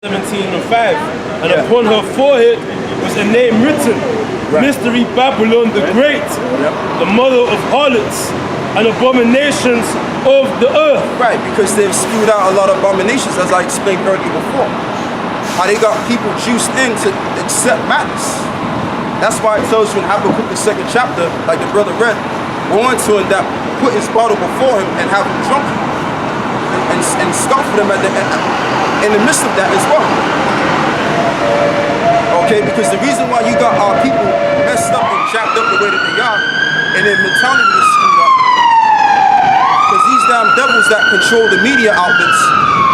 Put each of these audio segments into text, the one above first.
1705, and upon her forehead was a name written, Mystery Babylon the Great, the mother of harlots and abominations of the earth. Right, because they've spewed out a lot of abominations, as I explained earlier before. How they got people juiced in to accept madness. That's why it tells you in Habakkuk the 2nd chapter, like the brother read, warn to him that put his bottle before him and have him drunk and scoff at him in the midst of that as well. Okay, because the reason why you got our people messed up and jacked up the way that they are, and their mentality is screwed up, because these damn devils that control the media outlets,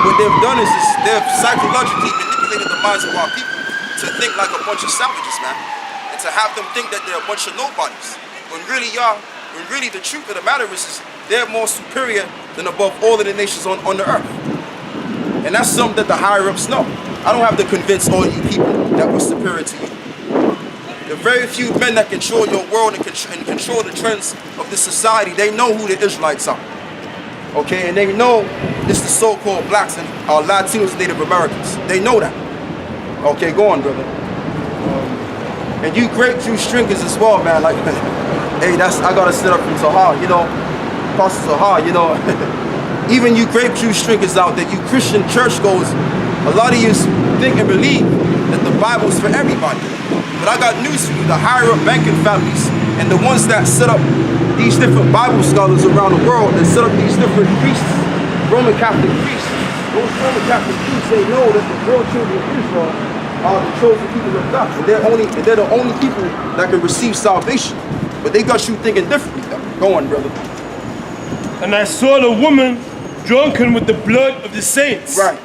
what they've done is they've psychologically manipulated the minds of our people to think like a bunch of savages, man, and to have them think that they're a bunch of nobodies. When really the truth of the matter is they're more superior than above all of the nations on the earth. And that's something that the higher ups know. I don't have to convince all you people that we're superior to you. The very few men that control your world and control the trends of this society, they know who the Israelites are. Okay, and they know it's the so-called blacks and Latinos, Native Americans. They know that. Okay, go on, brother. And you grape juice drinkers as well, man. Like, hey, I gotta sit up from Zahar, you know, Pastor Zahar, you know. Even you grape juice drinkers out there, you Christian churchgoers, a lot of you think and believe that the Bible's for everybody. But I got news for you, the higher up banking families and the ones that set up these different Bible scholars around the world that set up these different priests, Roman Catholic priests, those Roman Catholic priests, they know that the real children of Israel are the chosen people of God. And they're the only people that can receive salvation. But they got you thinking differently though. Go on, brother. And I saw the woman drunken with the blood of the saints. Right.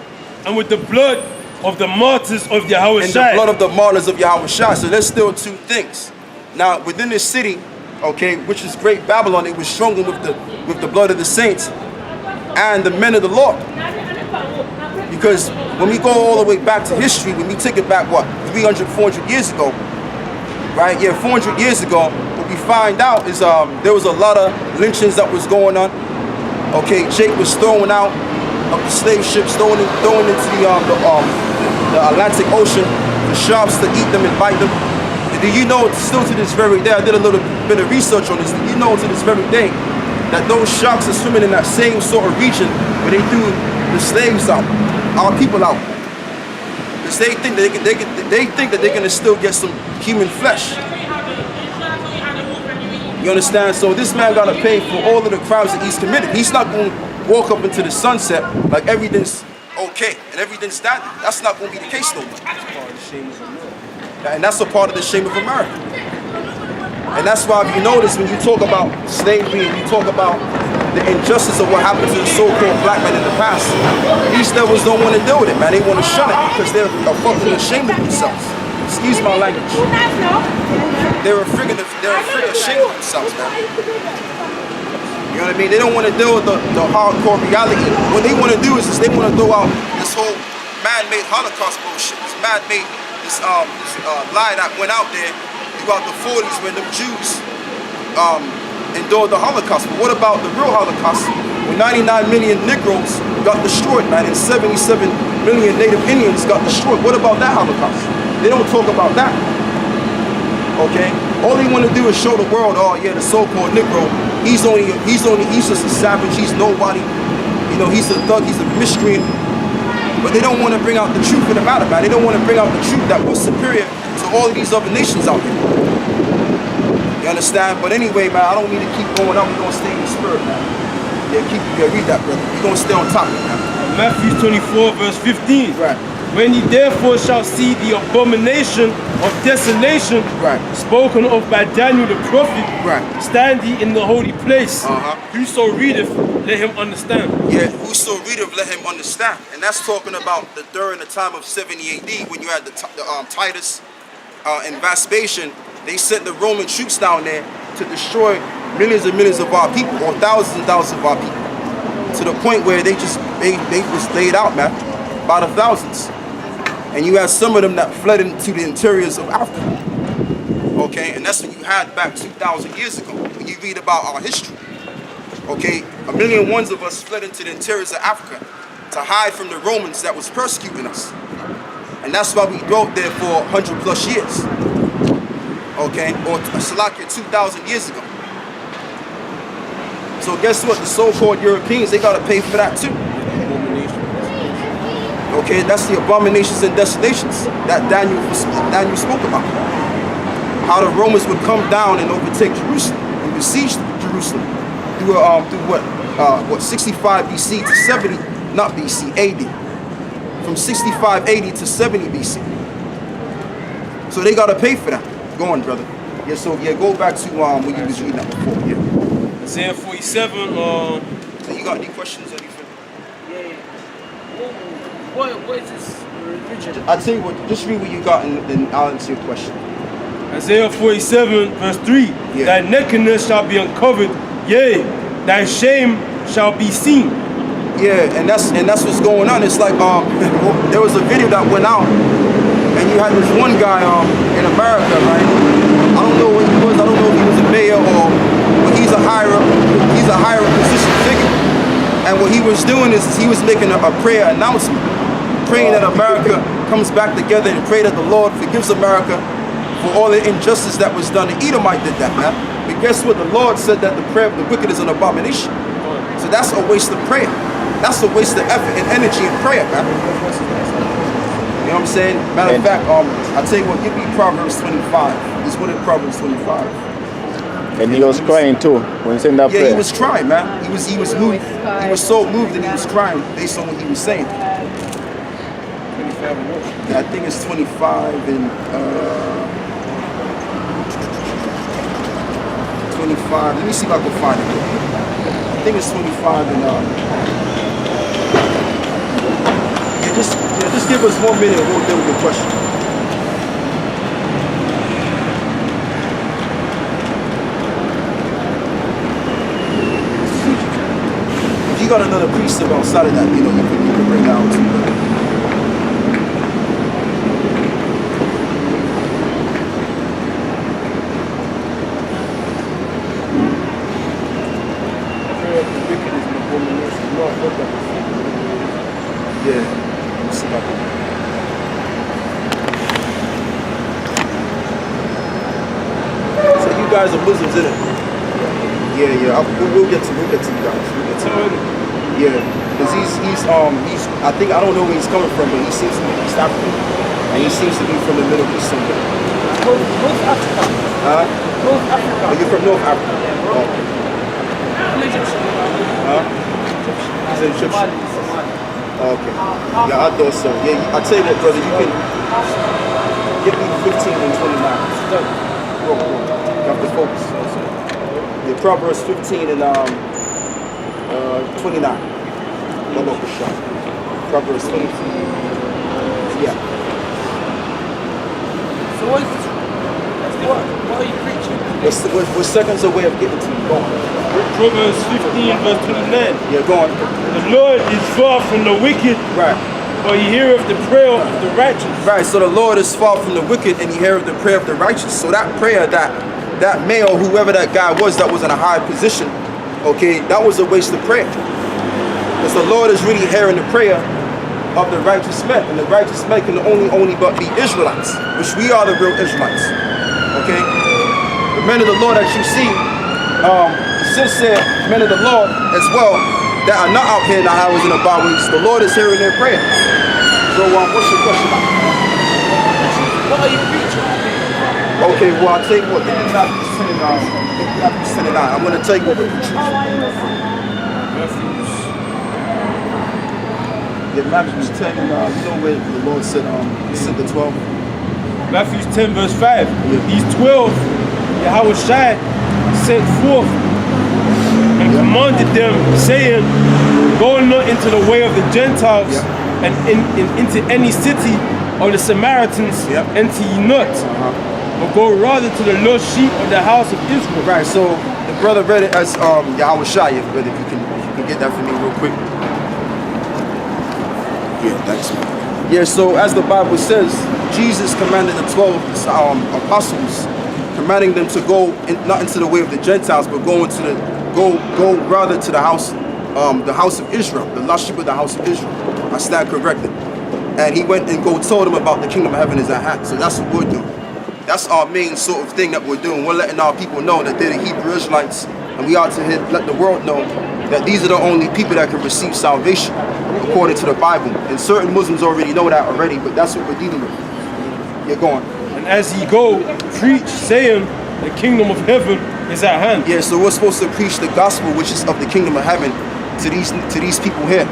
And with the blood of the martyrs of Yahweh And the blood of the martyrs of Yahweh Shai. So there's still two things. Now within this city, okay, which is Great Babylon, it was strong with the blood of the saints and the men of the Lord. Because when we go all the way back to history, when we take it back, what, 300, 400 years ago, right? Yeah, 400 years ago, what we find out is there was a lot of lynchings that was going on. Okay, Jake was throwing out of the slave ships, throwing into the Atlantic Ocean, the sharks to eat them and bite them. And do you know, still to this very day, I did a little bit of research on this, do you know to this very day that those sharks are swimming in that same sort of region where they threw the slaves out, our people out? Because they think that they're gonna still get some human flesh. You understand? So this man gotta pay for all of the crimes that he's committed. He's not gonna walk up into the sunset like everything's okay and everything's standing. That's not gonna be the case no more. And that's a part of the shame of America. And that's why if you notice when you talk about slavery and you talk about the injustice of what happened to the so-called black men in the past, these devils don't want to deal with it, man. They want to shun it because they're fucking ashamed of themselves. Excuse my language. They're afraid ashamed of themselves, man. You know what I mean? They don't want to deal with the hardcore reality. What they want to do is they want to throw out this whole man-made Holocaust bullshit. This man-made, this lie that went out there throughout the 40s when them Jews endured the Holocaust. But what about the real Holocaust? When 99 million Negroes got destroyed, man, and 77 million Native Indians got destroyed. What about that Holocaust? They don't talk about that. Okay? All they want to do is show the world, oh yeah, the so-called Negro, he's just a savage, he's nobody. You know, he's a thug, he's a miscreant. But they don't want to bring out the truth of the matter, man. They don't want to bring out the truth that we're superior to all of these other nations out there. You understand? But anyway, man, I don't mean to keep going up. We're going to stay in the spirit, man. Yeah, read that, brother. We're going to stay on top of it, man. Matthew 24, verse 15. Right. When ye therefore shall see the abomination of desolation, right, spoken of by Daniel the prophet, right, stand ye in the holy place. Whoso readeth, let him understand. Yeah, whoso readeth, let him understand. And that's talking about during the time of 70 AD when you had the Titus and Vespasian. They sent the Roman troops down there to destroy millions and millions of our people, or thousands and thousands of our people, to the point where they was laid out, man, by the thousands. And you had some of them that fled into the interiors of Africa. Okay, and that's what you had back 2,000 years ago when you read about our history. Okay, 1,000,001 of us fled into the interiors of Africa to hide from the Romans that was persecuting us. And that's why we dwelt there for 100 plus years. Okay, or Salakia 2,000 years ago. So guess what? The so-called Europeans, they gotta pay for that too. Okay, that's the abominations and desolations that Daniel spoke about. How the Romans would come down and overtake Jerusalem and besiege Jerusalem through what 65 BC to 70, not BC, AD. From 65 AD to 70 BC. So they gotta pay for that. Go on, brother. Yeah, so yeah, go back to when you was reading that before. Yeah. Isaiah 47. So you got any questions or anything? Yeah. What is this religion? I'll tell you what, just read what you got and I'll answer your question. Isaiah 47 verse 3. Yeah. Thy nakedness shall be uncovered, yea, thy shame shall be seen. Yeah, and that's what's going on. It's like there was a video that went out, and you had this one guy in America, right? I don't know what he was. I don't know if he was a mayor but he's a higher position figure. And what he was doing is he was making a prayer announcement, praying that America comes back together and pray that the Lord forgives America for all the injustice that was done. The Edomite did that, man. But guess what? The Lord said that the prayer of the wicked is an abomination. So that's a waste of prayer. That's a waste of effort and energy in prayer, man. You know what I'm saying? Matter of fact, I'll tell you what, give me Proverbs 25. He's what in Proverbs 25. And he was crying too when saying that prayer. Yeah, he was crying, man. He was moved. He was so moved that he was crying based on what he was saying. Yeah, I think it's 25 and 25. Let me see if I can find it. I think it's 25 and just give us 1 minute and we'll deal with your question. If you got another precept outside of that, you can bring that out too. Yeah, let's see about that. So you guys are Muslims, isn't it? Yeah. We'll get to you guys. Yeah, because he's I don't know where he's coming from, but he seems to be East African, and he seems to be from the Middle East somewhere. North Africa. North Africa. Oh, you're from North Africa. Oh. I'm Egyptian. He's an Egyptian. Okay. Yeah, I thought so. Yeah, I tell you that, brother. You can give me 15 and 29. Whoa. You have to focus. Yeah, Proverbs 15 and 29. Proverbs 15. Yeah. So what is this? What are you preaching? What seconds away of getting to you? Go on. Proverbs 15 verse 29. Yeah, go on. The Lord is far from the wicked, Right. but he heareth the prayer of the righteous. Right, so the Lord is far from the wicked and he heareth the prayer of the righteous. So that prayer that male, whoever that guy was that was in a high position, okay, that was a waste of prayer. Because the Lord is really hearing the prayer of the righteous men. And the righteous men can only but be Israelites, which we are the real Israelites. Okay? The men of the Lord that you see, since said men of the Lord as well, that are not out here in the highways and the byways, the Lord is hearing their prayer. So what's your question? What are you preaching? Okay, well I'll tell you what, give me Matthew 29. I'm going to tell you what we're preaching. Yeah, Matthew 10, you know where the Lord said, he sent the 12. Matthew 10 verse 5. Yeah. These 12, Yahweh Shai sent forth and commanded them, saying, go not into the way of the Gentiles, and into any city of the Samaritans, enter ye not, but go rather to the lost sheep of the house of Israel. Right, so the brother read it as Yahweh Shai, but if you can get that for me real quick. Yeah, thanks. Yeah, so as the Bible says, Jesus commanded the 12 apostles, commanding them to go not into the way of the Gentiles, but go rather to the house of Israel, the lost sheep of the house of Israel. I stand corrected. and he went and told them about the kingdom of heaven is at hand. So that's what we're doing. That's our main sort of thing that we're doing. We're letting our people know that they're the Hebrew Israelites, and we are to let the world know that these are the only people that can receive salvation according to the Bible. And certain Muslims already know that already, but that's what we're dealing with. You're going. And as he go, preach, saying the kingdom of heaven is at hand. Yeah, so we're supposed to preach the gospel, which is of the kingdom of heaven, to these people here.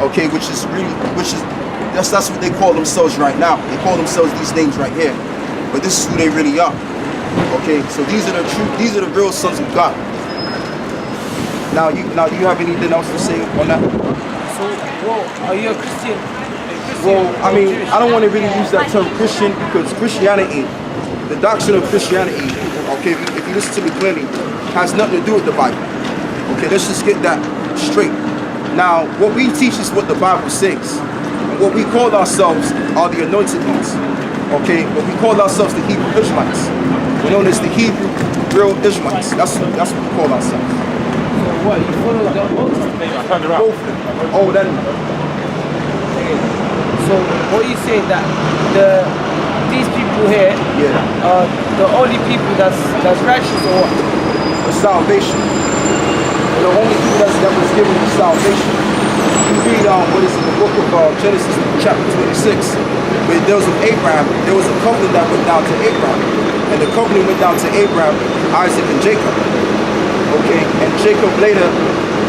Okay, that's what they call themselves right now. They call themselves these names right here. But this is who they really are. Okay, so these are the real sons of God. Now, do you have anything else to say on that? So, well, are you a Christian? Well, I mean, I don't want to really use that term Christian, because Christianity, the doctrine of Christianity, okay, if you listen to me clearly, has nothing to do with the Bible. Okay, let's just get that straight. Now, what we teach is what the Bible says. And what we call ourselves are the anointed ones. Okay, but we call ourselves the Hebrew Israelites. We're known as the Hebrew real Israelites. That's what we call ourselves. So what, you follow the Old Testament? Both of them. Oh, then. So what you say that these people here are the only people that's righteous, or what? For salvation. They're the only people that was given the salvation. You read what is in the book of Genesis chapter 26, where there was with Abraham, there was a covenant that went down to Abraham. And the covenant went down to Abraham, Isaac, and Jacob. Okay, and Jacob later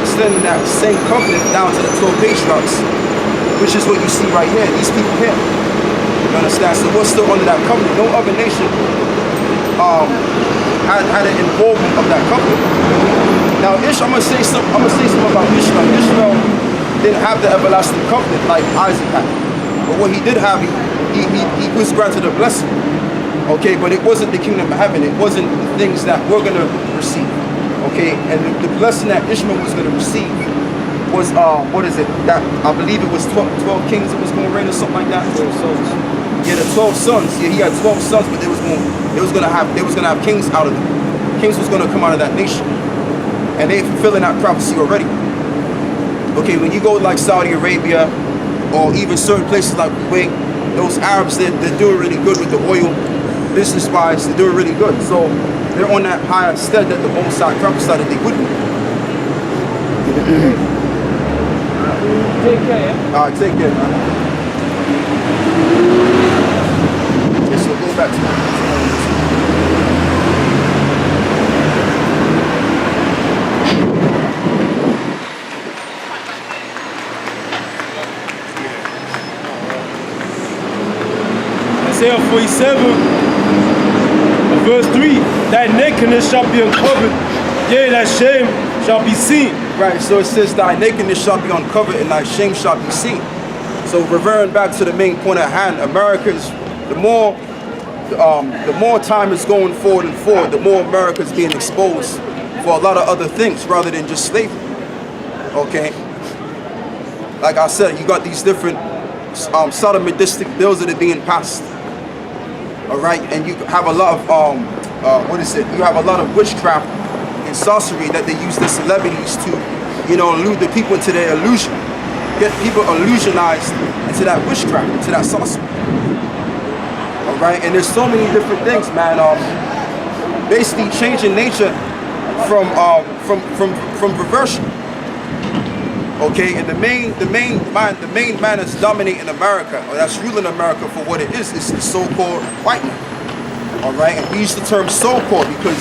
extended that same covenant down to the 12 patriarchs, which is what you see right here, these people here. You understand? So we're still under that covenant. No other nation had an involvement of that covenant. Now, I'm gonna say something about Israel. Israel didn't have the everlasting covenant like Isaac had. But what he did have, he was granted a blessing. Okay, but it wasn't the kingdom of heaven. It wasn't the things that we're gonna receive. Okay, and the blessing that Ishmael was gonna receive was what is it? That I believe it was 12 kings that was gonna reign or something like that. 12 sons. Yeah, the 12 sons. Yeah, he had 12 sons, but they was gonna have kings out of them. Kings was gonna come out of that nation. And they're fulfilling that prophecy already. Okay, when you go like Saudi Arabia or even certain places like Kuwait, those Arabs, they're doing really good with the oil. Business-wise, they're doing really good. So they're on that higher stead that the Most High prophesied that they would be. Take care, yeah? All right, take care, man. Yes, so go back to Isaiah 47, verse 3, that nakedness shall be uncovered, yea, that shame shall be seen. Right, so it says thy nakedness shall be uncovered and thy shame shall be seen. So reverting back to the main point at hand, America's, the more time is going forward and forward, the more America's being exposed for a lot of other things rather than just slavery. Okay? Like I said, you got these different sodomistic bills that are being passed. All right, and you have a lot of you have a lot of witchcraft and sorcery that they use the celebrities to, elude the people into their illusion, get people illusionized into that witchcraft, into that sorcery. All right, and there's so many different things, man. Basically changing nature from perversion. Okay, and the main man that's dominating America, or that's ruling America for what it is the so-called white man. All right, and we use the term so-called because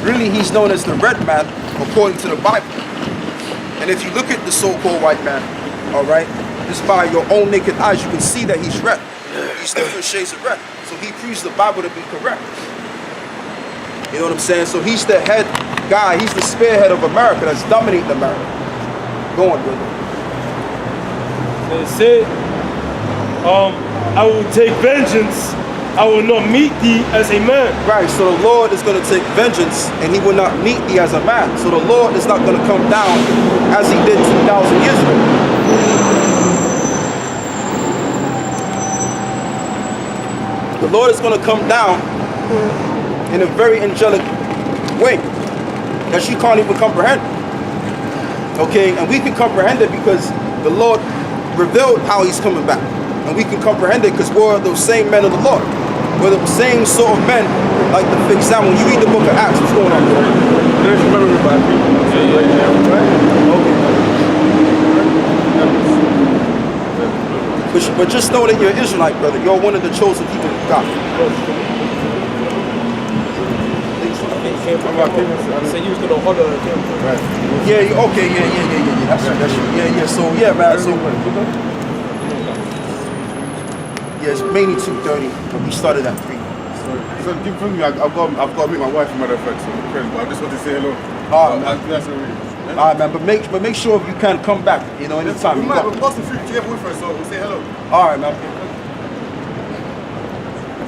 really he's known as the red man according to the Bible. And if you look at the so-called white man, all right, just by your own naked eyes, you can see that he's red. He's different shades of red. So he proves the Bible to be correct. You know what I'm saying? So he's the head guy. He's the spearhead of America that's dominating America. Go on, brother. It said, I will take vengeance. I will not meet thee as a man. Right, so the Lord is going to take vengeance and he will not meet thee as a man. So the Lord is not going to come down as he did 2,000 years ago. The Lord is going to come down in a very angelic way that you can't even comprehend. Okay, and we can comprehend it because the Lord revealed how he's coming back. And we can comprehend it because we're the same men of the Lord. We're the same sort of men. Like, for example, when you read the book of Acts, what's going on, bro? But just know that you're an Israelite, brother. You're one of the chosen people of God. So you was gonna holler at him. Right. Yeah, okay, yeah. That's true. So yeah, man. So yeah, it's mainly 2:30, but we started at 3. So give for me, I've got to meet my wife, matter of fact, so but I just want to say hello. Alright, man. But make sure if you can come back, you know, anytime. We might have lost the food together with us, so we'll say hello. Alright, man.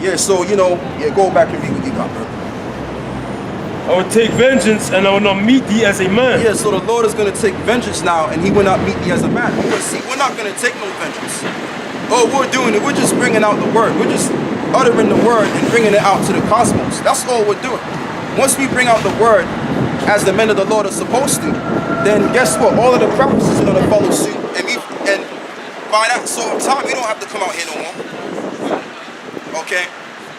Yeah, so you know, go back and be what you got, brother. I will take vengeance and I will not meet thee as a man. Yeah, so the Lord is going to take vengeance now and he will not meet thee as a man. Because see, we're not going to take no vengeance. All we're doing is we're just bringing out the word. We're just uttering the word and bringing it out to the cosmos. That's all we're doing. Once we bring out the word as the men of the Lord are supposed to, then guess what? All of the prophecies are going to follow suit. And by that sort of time, we don't have to come out here no more. Okay?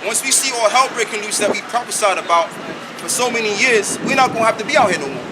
Once we see all hell breaking loose that we prophesied about, for so many years, we're not going to have to be out here no more.